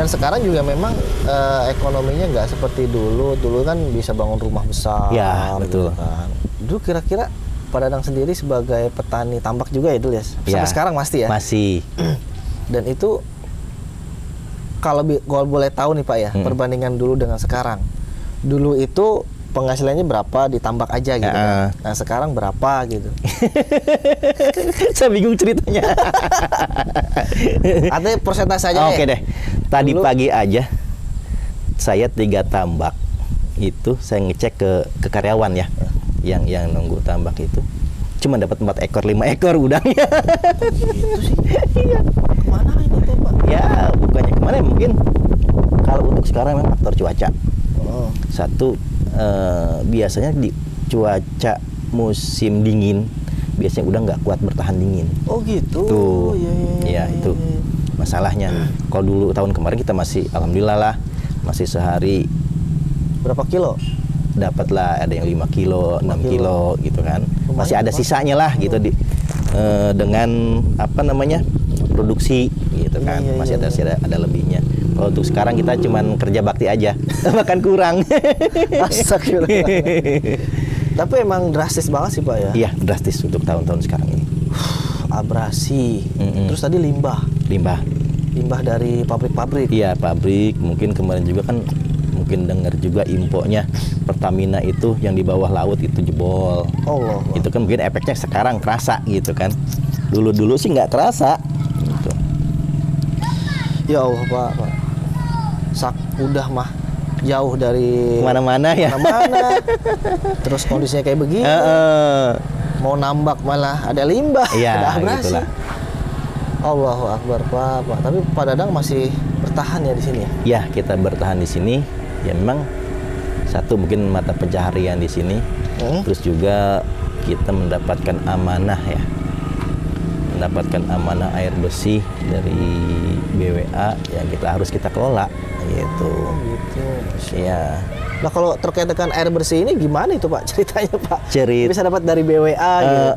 sekarang juga memang ekonominya nggak seperti dulu. Dulu kan bisa bangun rumah besar. Ya, betul. Gitu kan. Dulu kira-kira Pak Dadang sendiri sebagai petani tambak juga ya dulu ya? Sampai sekarang masih ya? Masih. Dan itu kalau boleh tahu nih Pak ya, perbandingan dulu dengan sekarang. Dulu itu penghasilannya berapa di tambak aja gitu kan? Nah sekarang berapa gitu? Saya bingung ceritanya. Artinya persentase aja Oke deh. Tadi dulu, pagi aja saya 3 tambak itu saya ngecek ke karyawan ya, yang nunggu tambak itu cuma dapat 4 ekor 5 ekor udangnya. Gitu sih. Iya. Kemana itu tuh Pak? Ya bukannya kemana, mungkin kalau untuk sekarang memang faktor cuaca. Satu, biasanya di cuaca musim dingin biasanya udah nggak kuat bertahan dingin. Oh gitu. Tuh, ya itu masalahnya. Kalau dulu tahun kemarin kita masih alhamdulillah lah, masih sehari berapa kilo? Dapatlah ada yang 5 kilo, 6 kilo gitu kan. Lumayan, masih ada Pak. sisanya lah gitu dengan apa namanya produksi gitu kan. Masih ada lebihnya. Kalau untuk sekarang kita cuman kerja bakti aja, makan kurang. Astagfirullah. Tapi emang drastis banget sih Pak ya? Iya, drastis untuk tahun-tahun sekarang ini. Abrasi, terus tadi limbah dari pabrik-pabrik. Iya, pabrik. Mungkin kemarin juga kan mungkin dengar juga infonya Pertamina itu yang di bawah laut itu jebol. Allah. Itu kan mungkin efeknya sekarang kerasa gitu kan. Dulu sih nggak kerasa. Gitu. Ya Allah Pak. Udah mah jauh dari Kemana-mana ya. Kemana-mana. Terus kondisinya kayak begini. Mau nambak malah ada limbah, Iya, ada abrasi. gitulah. Allahu Akbar Pak. Tapi Pak Dadang masih bertahan ya di sini ya? Ya, kita bertahan di sini. Ya memang satu mungkin mata pencaharian di sini. Terus juga kita mendapatkan amanah ya. Mendapatkan amanah air bersih dari BWA yang kita kelola gitu. Gitu. Iya. Nah kalau terkait dengan air bersih ini gimana itu Pak ceritanya Pak? Bisa dapat dari BWA gitu.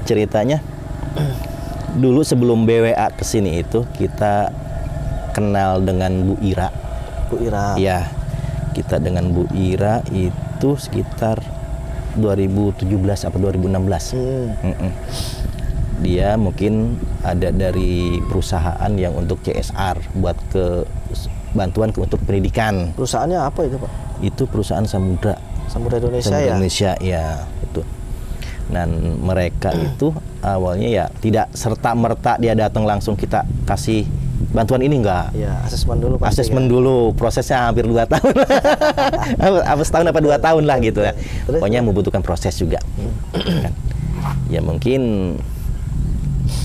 Ceritanya dulu sebelum BWA kesini itu kita kenal dengan Bu Ira. Bu Ira. Iya. Kita dengan Bu Ira itu sekitar 2017 atau 2016. Dia mungkin ada dari perusahaan yang untuk CSR buat bantuan untuk pendidikan. Perusahaannya apa itu Pak? Itu perusahaan Samudra Indonesia ya? Indonesia ya itu. Dan mereka itu awalnya ya tidak serta-merta dia datang langsung kita kasih bantuan ini enggak. Ya, asesmen dulu Pak. Asesmen dulu, prosesnya hampir 2 tahun. Apa setahun apa 2 tahun lah gitu ya. Pokoknya membutuhkan proses juga. Kan. Ya mungkin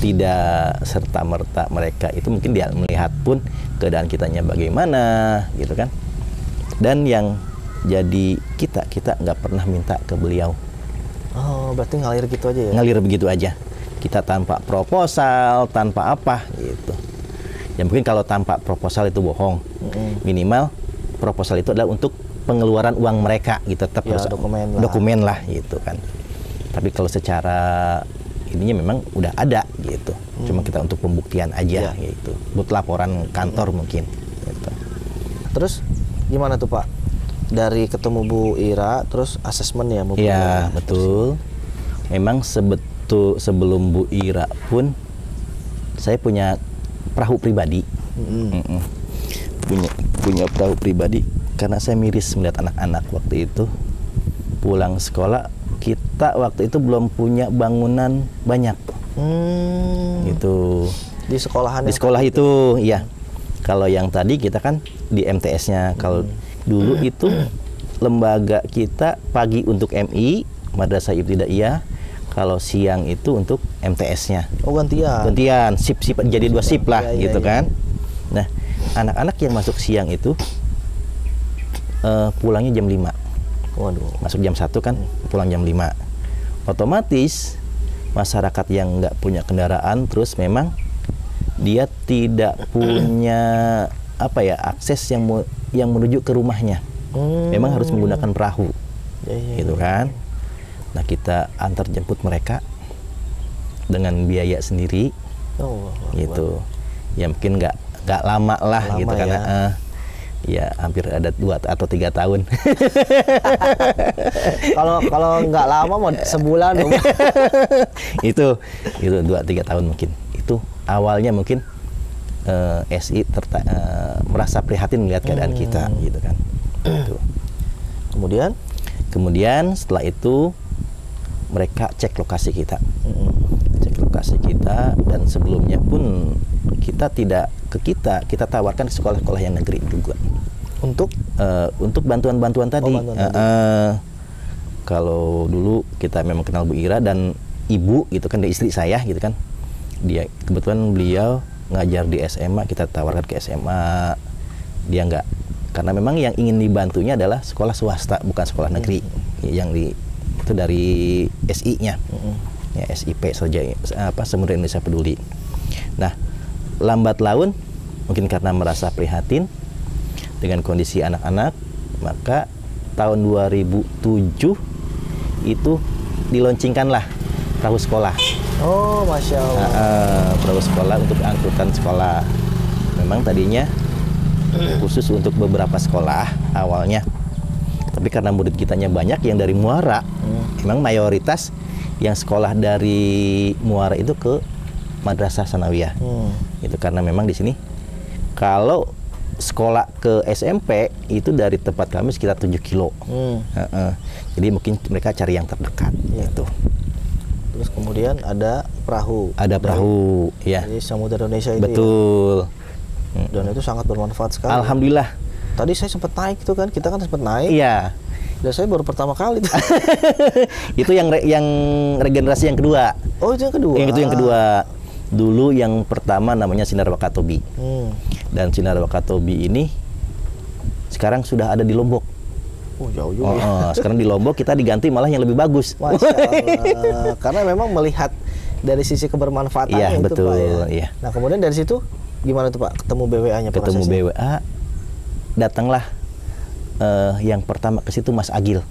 tidak serta-merta mereka itu mungkin dia melihat pun keadaan kitanya bagaimana gitu kan. Dan yang jadi kita nggak pernah minta ke beliau. Oh, berarti ngalir gitu aja ya? Ngalir begitu aja. Kita tanpa proposal, tanpa apa gitu. Ya mungkin kalau tanpa proposal itu bohong. Minimal proposal itu adalah untuk pengeluaran uang mereka gitu, tetap ya, harus dokumen lah gitu kan. Tapi kalau secara ininya memang udah ada gitu. Cuma kita untuk pembuktian aja gitu. Buat laporan kantor mungkin gitu. Terus gimana tuh Pak? Dari ketemu Bu Ira terus asesmen ya Bu? Iya, betul. Memang sebelum Bu Ira pun saya punya perahu pribadi. Punya perahu pribadi karena saya miris melihat anak-anak waktu itu pulang sekolah. Kita waktu itu belum punya bangunan banyak. Gitu. Di sekolahan. Di sekolah itu, iya. Kalau yang tadi kita kan di MTS-nya. Kalau dulu itu lembaga kita pagi untuk MI, Madrasah Ibtidaiyah. Kalau siang itu untuk MTS-nya. Oh, gantian. Gantian, sip jadi 2 sip lah gitu kan. Nah, anak-anak yang masuk siang itu pulangnya jam 5. Waduh. Masuk jam 1 kan, pulang jam 5. Otomatis masyarakat yang nggak punya kendaraan terus memang dia tidak punya akses yang menuju ke rumahnya. Memang harus menggunakan perahu. Gitu kan. Nah, kita antar jemput mereka dengan biaya sendiri. Gitu. Ya mungkin nggak lama lah Lama gitu kan. ya. Ya hampir ada 2 atau 3 tahun. Kalau nggak lama mau sebulan dong. itu 2-3 tahun mungkin. Itu awalnya mungkin SI merasa prihatin melihat keadaan kita gitu kan. Gitu. Kemudian setelah itu mereka cek lokasi kita. Cek lokasi kita, dan sebelumnya pun kita kita tawarkan sekolah-sekolah yang negeri juga. Untuk bantuan-bantuan tadi. Kalau dulu kita memang kenal Bu Ira dan Ibu gitu kan, dari istri saya gitu kan. Dia kebetulan beliau ngajar di SMA, kita tawarkan ke SMA. Dia enggak, karena memang yang ingin dibantunya adalah sekolah swasta, bukan sekolah negeri. Yang itu dari SI-nya. Ya, SIP saja, Samudra Indonesia Peduli. Nah, lambat laun mungkin karena merasa prihatin dengan kondisi anak-anak, maka tahun 2007 itu diluncurkanlah perahu sekolah. Oh, Masya Allah. Perahu sekolah untuk angkutan sekolah. Memang tadinya khusus untuk beberapa sekolah awalnya, tapi karena murid kitanya banyak yang dari Muara, memang mayoritas yang sekolah dari Muara itu ke Madrasah Sanawiyah. Itu karena memang di sini kalau sekolah ke SMP itu dari tempat kami sekitar 7 kilo. Jadi mungkin mereka cari yang terdekat. Gitu. Terus kemudian ada perahu. Ada perahu, ya. Jadi Samudra Indonesia itu. Betul. Ya? Dan itu sangat bermanfaat sekali. Alhamdulillah. Tadi saya sempat naik itu kan, kita kan sempat naik. Iya. Dan saya baru pertama kali. Itu yang regenerasi yang kedua. Oh, itu yang kedua. Itu yang kedua. Dulu yang pertama namanya Sinar Wakatobi. Dan Sinar Wakatobi ini sekarang sudah ada di Lombok. Oh, jauh juga. Sekarang di Lombok kita diganti malah yang lebih bagus. Masya Allah. Karena memang melihat dari sisi kebermanfaatannya itu betul, Pak ya. Iya. Nah, kemudian dari situ gimana tuh Pak? Ketemu BWA-nya prosesnya? Ketemu BWA, datanglah yang pertama ke situ Mas Agil.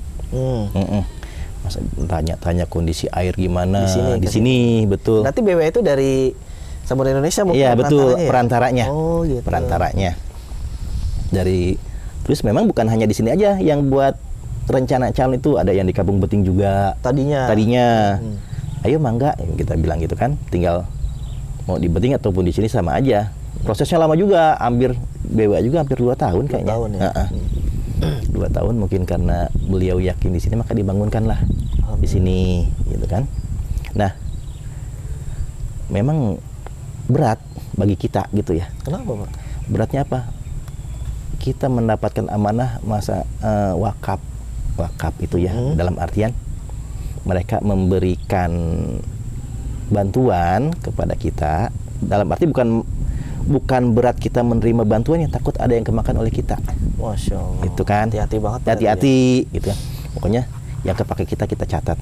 Mas tanya kondisi air gimana di sini, betul. Berarti BWA itu dari Samudra Indonesia mungkin? Iya, betul, perantaranya. Oh, gitu. Perantaranya. Terus memang bukan hanya di sini aja yang buat rencana calon, itu ada yang di Kampung Beting juga. Tadinya. Ayo mangga, kita bilang gitu kan. Tinggal mau di Beting ataupun di sini sama aja. Prosesnya lama juga, BWA juga hampir 2 tahun kayaknya. 2 tahun ya. 2 tahun mungkin karena beliau yakin di sini, maka dibangunkanlah di sini gitu kan. Nah, memang berat bagi kita gitu ya. Kenapa, Pak? Beratnya apa? Kita mendapatkan amanah masa wakaf itu ya, dalam artian mereka memberikan bantuan kepada kita, dalam arti bukan berat kita menerima bantuan yang takut ada yang kemakan oleh kita. Masya Allah. Itu kan. Hati-hati banget. Hati-hati gitu kan. Pokoknya yang kepake kita catat.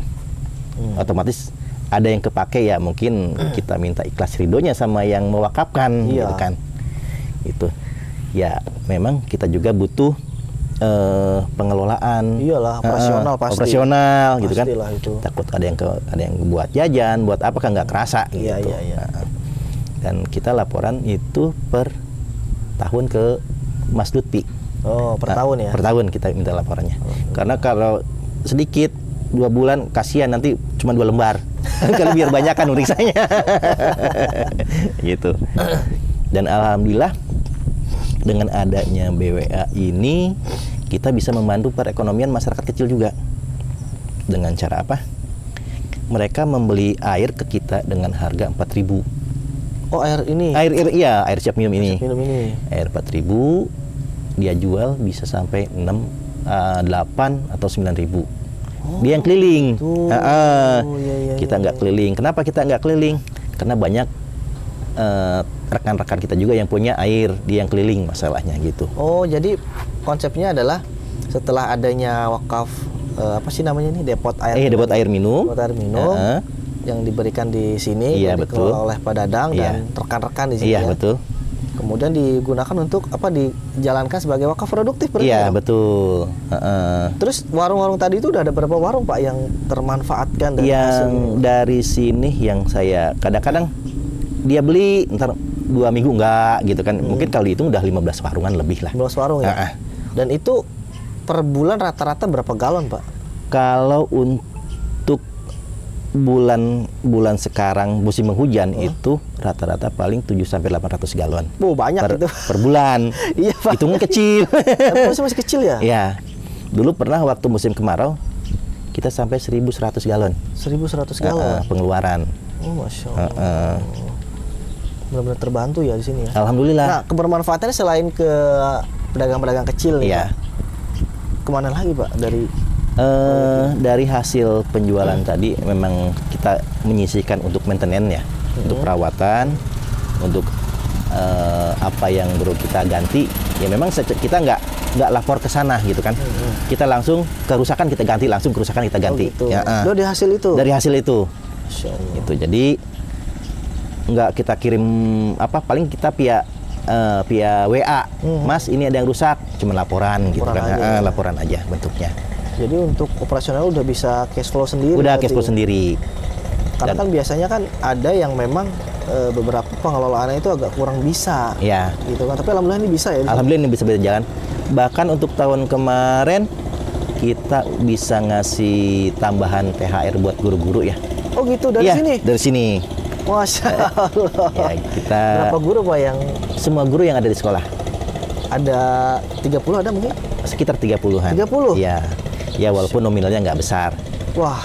Otomatis ada yang kepake ya mungkin kita minta ikhlas ridhonya sama yang mewakafkan gitu kan. Itu. Ya memang kita juga butuh pengelolaan. Iyalah, operasional pasti. Operasional gitu kan. Itu. Takut ada yang buat jajan, buat apa kan nggak kerasa gitu. Iya. Dan kita laporan itu per tahun ke Mas Lutfi. Oh, per tahun ya? Per tahun kita minta laporannya. Karena kalau sedikit 2 bulan kasihan, nanti cuma 2 lembar. Kalau biar banyak kan urisannya. Gitu. Dan alhamdulillah dengan adanya BWA ini kita bisa membantu perekonomian masyarakat kecil juga. Dengan cara apa? Mereka membeli air ke kita dengan harga 4.000. Oh, air ini? Air siap minum ini. Air 4.000 dia jual bisa sampai 8 atau 9.000. Dia yang keliling. Kita nggak keliling. Kenapa kita nggak keliling? Karena banyak rekan-rekan kita juga yang punya air, dia yang keliling masalahnya gitu. Oh, jadi konsepnya adalah setelah adanya wakaf apa sih namanya ini, depot air. Depot air minum. Depot air minum yang diberikan di sini, dikelola oleh Pak Dadang dan rekan-rekan di sini. Iya, betul. Kemudian digunakan untuk dijalankan sebagai wakaf produktif berarti. Iya, betul. Terus warung-warung tadi itu udah ada berapa warung Pak yang termanfaatkan dari yang hasil? Dari sini yang saya kadang-kadang dia beli, ntar 2 minggu enggak gitu kan. Mungkin kalau dihitung udah 15 warungan lebih lah. 15 warung ya. Dan itu per bulan rata-rata berapa galon, Pak? Kalau untuk bulan sekarang musim penghujan itu rata-rata paling 7 sampai 800 galon. Banyak itu. Per bulan. Iya, Pak. Hitungan kecil. Masih kecil ya? Ya. Dulu pernah waktu musim kemarau kita sampai 1.100 galon. 1.100 galon pengeluaran. Masya Allah. Benar-benar terbantu ya di sini ya. Alhamdulillah. Nah, kebermanfaatannya selain ke pedagang-pedagang kecil nih, Pak, kemana lagi, Pak, dari hasil penjualan tadi memang kita menyisihkan untuk maintenance ya, untuk perawatan, untuk apa yang perlu kita ganti. Ya memang kita nggak lapor ke sana gitu kan. Kita langsung kerusakan kita ganti, langsung kerusakan kita ganti. Gitu. Ya, dari hasil itu. Dari hasil itu. Itu jadi nggak kita kirim paling kita via WA, Mas ini ada yang rusak, cuma laporan gitu kan. Aja, laporan aja bentuknya. Jadi untuk operasional udah bisa cash flow sendiri. Udah cash flow sendiri. Karena kan biasanya kan ada yang memang beberapa pengelolaannya itu agak kurang bisa. Ya. Gitu kan. Tapi alhamdulillah ini bisa ya. Alhamdulillah ini bisa berjalan. Bahkan untuk tahun kemarin kita bisa ngasih tambahan THR buat guru-guru ya. Oh gitu, dari sini? Dari sini. Masya Allah. Ya, kita berapa guru, Pak, yang? Semua guru yang ada di sekolah. Ada 30 ada mungkin? Sekitar 30-an. 30? Iya. Ya walaupun nominalnya nggak besar. Wah,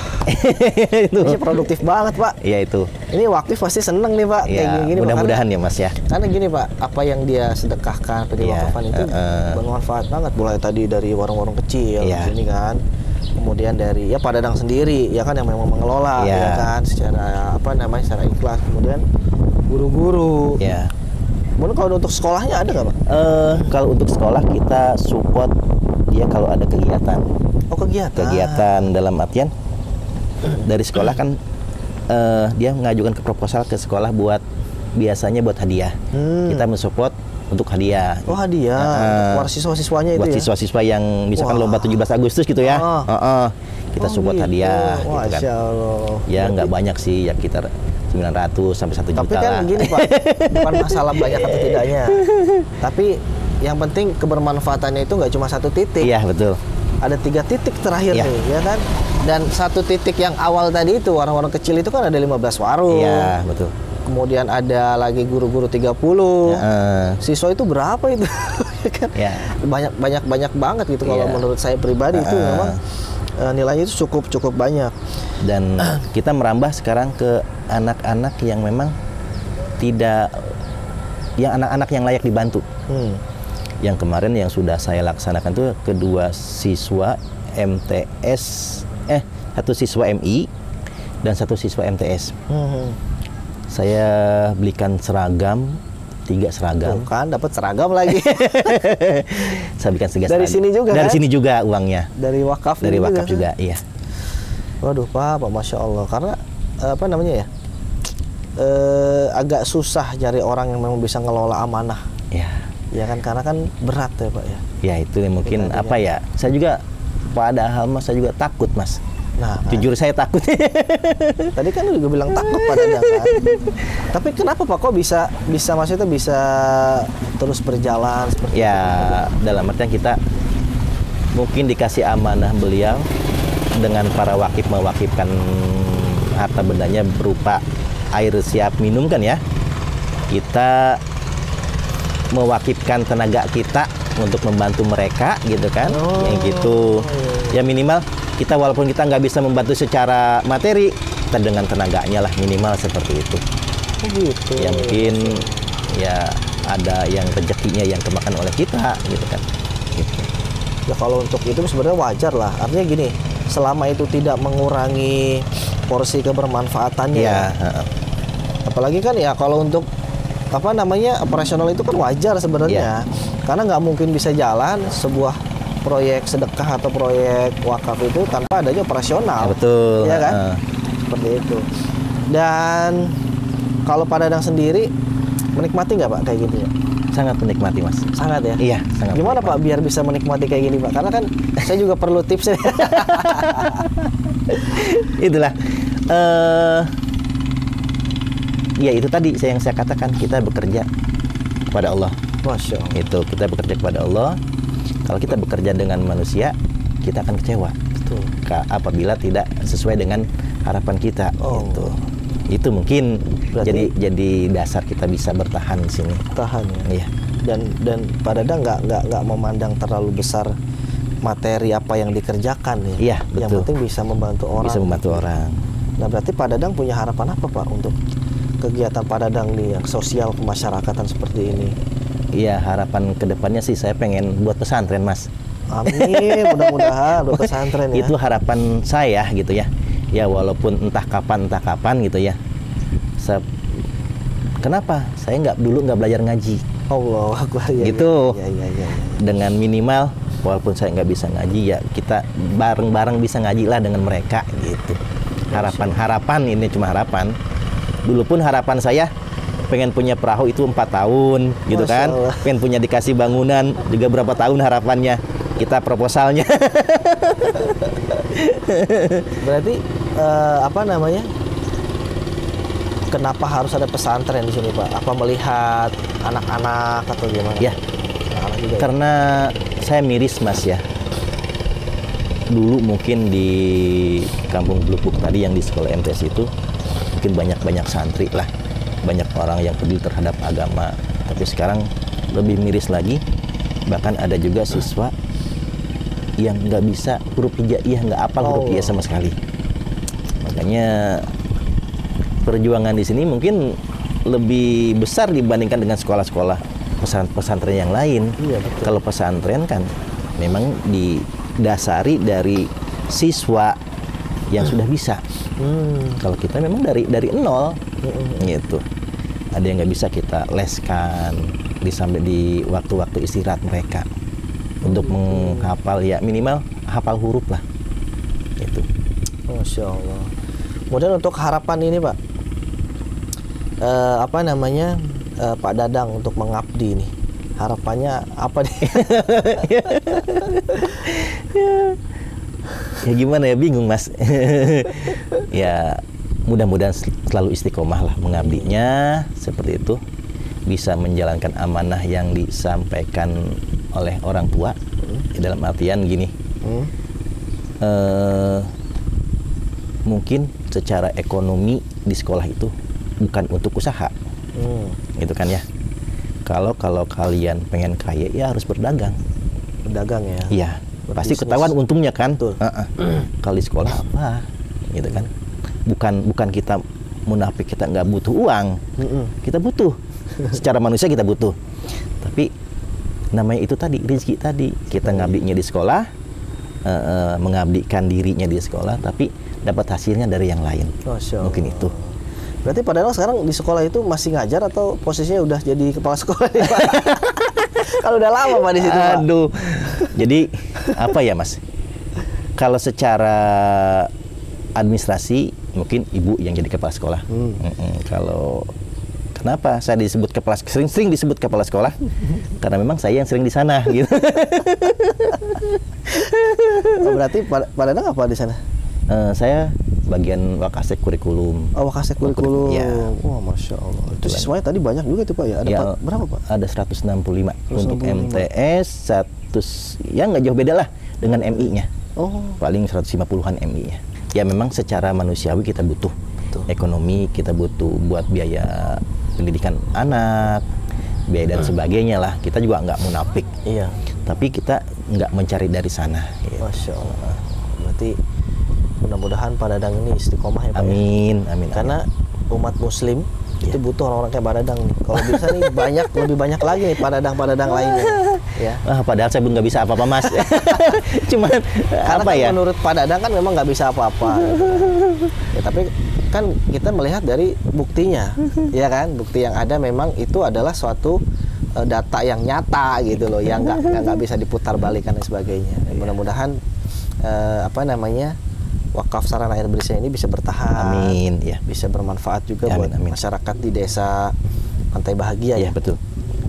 itu produktif banget, Pak. Iya itu. Ini wakif pasti seneng nih, Pak. Ya, kayak gini, mudah-mudahan ya, Mas ya. Karena gini, Pak, apa yang dia sedekahkan, wakafan itu bermanfaat banget. Mulai tadi dari warung-warung kecil di sini kan, kemudian dari Pak Dadang sendiri, ya kan, yang memang mengelola, ya kan, secara secara ikhlas. Kemudian guru-guru. Ya. Kemudian kalau untuk sekolahnya ada nggak, Pak? Kalau untuk sekolah kita support dia kalau ada kegiatan. Oh, kegiatan. Kegiatan dalam artian dari sekolah kan dia mengajukan ke proposal ke sekolah biasanya buat hadiah. Kita mensupport untuk hadiah. Oh, hadiah. Buat siswa-siswanya itu buat ya? siswa-siswa yang misalkan lomba 17 Agustus gitu ya. Kita support gitu. hadiah. Masya gitu kan. Allah. Ya nggak banyak sih, ya sekitar 900 sampai 1 juta. Tapi kan begini, Pak, bukan masalah banyak atau tidaknya. Tapi yang penting kebermanfaatannya itu nggak cuma satu titik. Iya, betul. Ada 3 titik terakhir nih, ya kan? Dan 1 titik yang awal tadi itu, warung-warung kecil itu kan ada 15 warung. Iya, betul. Kemudian ada lagi guru-guru 30. Siswa itu berapa itu? Kan? Banyak banget gitu. Kalau menurut saya pribadi itu memang nilainya itu cukup banyak. Dan kita merambah sekarang ke anak-anak yang memang anak-anak yang layak dibantu. Yang kemarin yang sudah saya laksanakan tuh kedua siswa MTS, 1 siswa MI dan 1 siswa MTS. Saya belikan seragam, 3 seragam. Kan dapat seragam lagi. Saya belikan 3 seragam. Dari sini juga. Dari sini juga uangnya. Dari wakaf. Dari wakaf juga, iya. Waduh, Pak, Masya Allah. Karena agak susah cari orang yang memang bisa ngelola amanah. Ya kan, karena kan berat ya, Pak ya. Ya itu mungkin saya juga padahal Mas, saya juga takut, Mas. Nah, jujur saya takut. Tadi kan juga bilang takut pada kan. Tapi kenapa, Pak, kok bisa maksudnya bisa terus berjalan seperti itu? Dalam artian kita mungkin dikasih amanah beliau dengan para wakif mewakifkan harta bendanya berupa air siap minum kan ya. Kita mewakifkan tenaga kita untuk membantu mereka gitu kan. Yang gitu. Ya minimal kita walaupun kita nggak bisa membantu secara materi, kita dengan tenaganya lah minimal seperti itu. Gitu. Ya mungkin ya ada yang rezekinya yang kemakan oleh kita gitu kan. Gitu. Ya kalau untuk itu sebenarnya wajar lah. Artinya gini, selama itu tidak mengurangi porsi kebermanfaatannya. Apalagi kan ya kalau untuk operasional itu kan wajar sebenarnya. Karena nggak mungkin bisa jalan sebuah proyek sedekah atau proyek wakaf itu tanpa adanya operasional. Betul. Ya kan? Seperti itu. Dan kalau Pak Dadang sendiri menikmati nggak, Pak, kayak gitu ya? Sangat menikmati, Mas. Sangat ya? Iya, sangat. Gimana menikmati. Pak biar bisa menikmati kayak gini, Pak? Karena kan saya juga perlu tips. Itulah. ya itu tadi yang saya katakan, kita bekerja kepada Allah. Masya Allah. Itu kita bekerja kepada Allah. Kalau kita bekerja dengan manusia, kita akan kecewa. Betul. Apabila tidak sesuai dengan harapan kita. Gitu. Itu mungkin Berarti, jadi dasar kita bisa bertahan di sini. Tahan ya. Iya. Dan Pak Dadang nggak memandang terlalu besar materi apa yang dikerjakan ya. Iya, Yang betul. penting bisa membantu orang. Bisa membantu orang. Nah, berarti Pak Dadang punya harapan apa Pak untuk kegiatan Pak Dadang nih yang sosial kemasyarakatan seperti ini? Iya, harapan kedepannya sih saya pengen buat pesantren, Mas. Amin, mudah-mudahan buat pesantren ya. Itu harapan saya gitu ya. Ya walaupun entah kapan gitu ya. Kenapa? Saya dulu nggak belajar ngaji. Allah Akbar ya. Gitu. Ya. Dengan minimal, walaupun saya nggak bisa ngaji, ya kita bareng-bareng bisa ngaji lah dengan mereka gitu. Harapan ini cuma harapan. Dulu pun harapan saya pengen punya perahu itu 4 tahun gitu Masya kan. Allah. Pengen punya dikasih bangunan juga berapa tahun harapannya. Kita proposalnya. Berarti apa namanya? Kenapa harus ada pesantren di sini Pak? Apa melihat anak-anak atau gimana? Ya. Anak-anak juga. Karena saya miris Mas ya. Dulu mungkin di Kampung Blubuk tadi yang di sekolah MTS itu mungkin banyak santri lah, banyak orang yang peduli terhadap agama. Tapi sekarang lebih miris lagi, bahkan ada juga siswa yang nggak bisa huruf hijaiyah, nggak hafal huruf hijaiyah sama sekali. Makanya perjuangan di sini mungkin lebih besar dibandingkan dengan sekolah-sekolah pesantren yang lain. Iya, betul. Kalau pesantren kan memang didasari dari siswa yang sudah bisa. Kalau kita memang dari nol gitu. Ada yang nggak bisa kita leskan sampai di waktu-waktu istirahat mereka untuk menghafal, ya minimal hafal huruf lah. Itu. Masya Allah. Kemudian untuk harapan ini Pak, apa namanya, Pak Dadang untuk mengabdi nih, harapannya apa nih? Ya gimana ya, bingung Mas. Ya mudah-mudahan selalu istiqomah lah mengabdinya, seperti itu, bisa menjalankan amanah yang disampaikan oleh orang tua. Dalam artian gini, mungkin secara ekonomi di sekolah itu bukan untuk usaha, gitu kan ya. Kalau kalian pengen kaya, ya harus berdagang. Berdagang ya. Iya, pasti ketahuan untungnya kan. Kalau di sekolah apa, gitu kan. Bukan kita munafik, kita nggak butuh uang. Kita butuh. Secara manusia kita butuh. Tapi namanya itu tadi, rezeki tadi. Kita ngabdinya di sekolah, mengabdikan dirinya di sekolah, tapi dapat hasilnya dari yang lain. Mungkin itu. Berarti Pak Dadang sekarang di sekolah itu masih ngajar atau posisinya udah jadi kepala sekolah nih Pak? Kalau udah lama Pak di situ Pak. Aduh. Jadi apa ya Mas? Kalau secara administrasi mungkin ibu yang jadi kepala sekolah. Kalau kenapa saya disebut sering disebut kepala sekolah? Karena memang saya yang sering di sana gitu. Berarti Pak Dadang apa di sana? Saya bagian Wakasek kurikulum. Oh, Wakasek kurikulum. Ya. Wah, Masya Allah. Itu siswanya tadi banyak juga tuh Pak ya? Ada berapa Pak? Ada 165 untuk MTS, ya nggak jauh beda lah dengan MI-nya. Paling 150-an MI-nya. Ya memang secara manusiawi kita butuh. Ekonomi, kita butuh buat biaya pendidikan anak, biaya dan sebagainya lah. Kita juga nggak munafik. Iya. Tapi kita nggak mencari dari sana. Gitu. Masya Allah. Berarti mudah-mudahan Pak Dadang ini istiqomah ya Pak. Amin, amin. Karena umat Muslim itu butuh orang-orang kayak Pak Dadang nih. Kalau bisa nih lebih banyak lagi nih Pak Dadang lainnya. Ya. Padahal saya belum nggak bisa apa-apa Mas. Cuman karena apa kan ya? menurut Pak Dadang kan memang nggak bisa apa-apa. Ya, tapi kan kita melihat dari buktinya, ya kan? Bukti yang ada memang itu adalah suatu data yang nyata gitu loh, yang nggak bisa diputar balikan dan sebagainya. Mudah-mudahan apa namanya, wakaf sarana air bersih ini bisa bertahan. Amin, ya. Bisa bermanfaat juga buat masyarakat di desa Pantai Bahagia ya. Betul.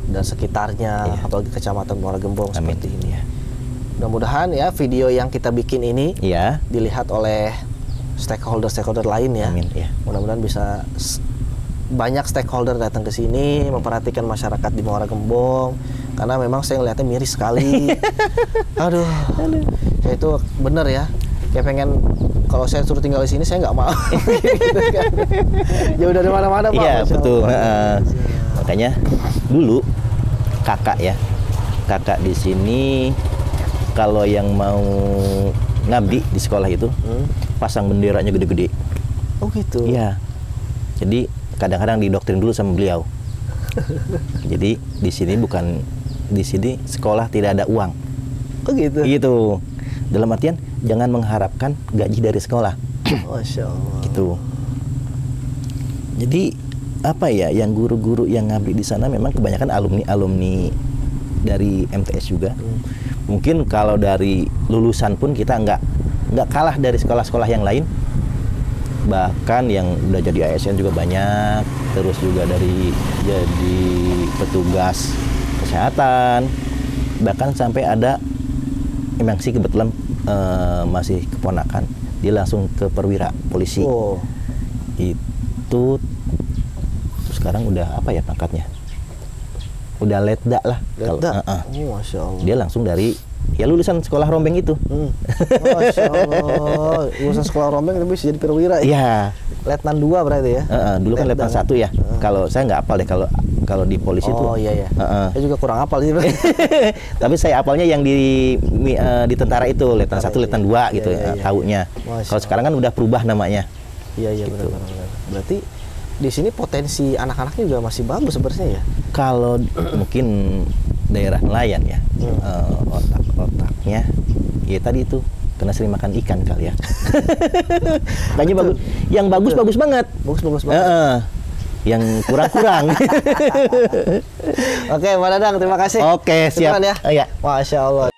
Dan sekitarnya, apalagi Kecamatan Muara Gembong seperti ini ya. Mudah-mudahan ya video yang kita bikin ini dilihat oleh stakeholder lain ya. Amin, ya. Mudah-mudahan bisa banyak stakeholder datang ke sini memperhatikan masyarakat di Muara Gembong karena memang saya ngeliatnya miris sekali. Aduh. Kayak itu bener ya. Kayak pengen kalau saya suruh tinggal di sini saya nggak mau. Gitu kan. Jauh dari mana-mana Pak. Iya betul. Makanya dulu kakak di sini kalau yang mau ngabdi di sekolah itu pasang benderanya gede-gede. Oh gitu. Iya. Jadi kadang-kadang didoktrin dulu sama beliau. Jadi di sini sekolah tidak ada uang. Oh gitu. Gitu. Dalam artian jangan mengharapkan gaji dari sekolah. Masya Allah. Gitu. Jadi apa ya, yang guru-guru yang ngabdi di sana memang kebanyakan alumni dari MTS juga. Mungkin kalau dari lulusan pun kita nggak kalah dari sekolah-sekolah yang lain. Bahkan yang udah jadi ASN juga banyak, terus juga dari jadi petugas kesehatan, bahkan sampai ada emang sih kebetulan masih keponakan, dia langsung ke perwira polisi. Oh. Itu sekarang udah apa ya pangkatnya? Udah letda lah. Letda? Oh, Masya Allah. Dia langsung dari ya lulusan sekolah Rombeng itu. Masya Allah. Lulusan sekolah Rombeng tapi bisa jadi perwira ya? Iya. Letnan 2 berarti ya? Dulu kan Letnan 1 ya. Kalau saya nggak hafal deh kalau di polisi itu. Oh iya. Saya juga kurang hafal sih. Tapi saya hafalnya yang di tentara itu, Letnan 1, Letnan 2 gitu taunya. Kalau sekarang kan udah berubah namanya. Iya gitu. Benar. Berarti di sini potensi anak-anaknya juga masih bagus sebenarnya ya? Kalau mungkin daerah nelayan ya, otaknya ya tadi itu karena sering makan ikan kali ya. Makanya bagus. Yang bagus banget. Bagus banget. Yang kurang-kurang. Oke, Pak Dadang, terima kasih. Oke, siap. Ya. Iya. Masya Allah.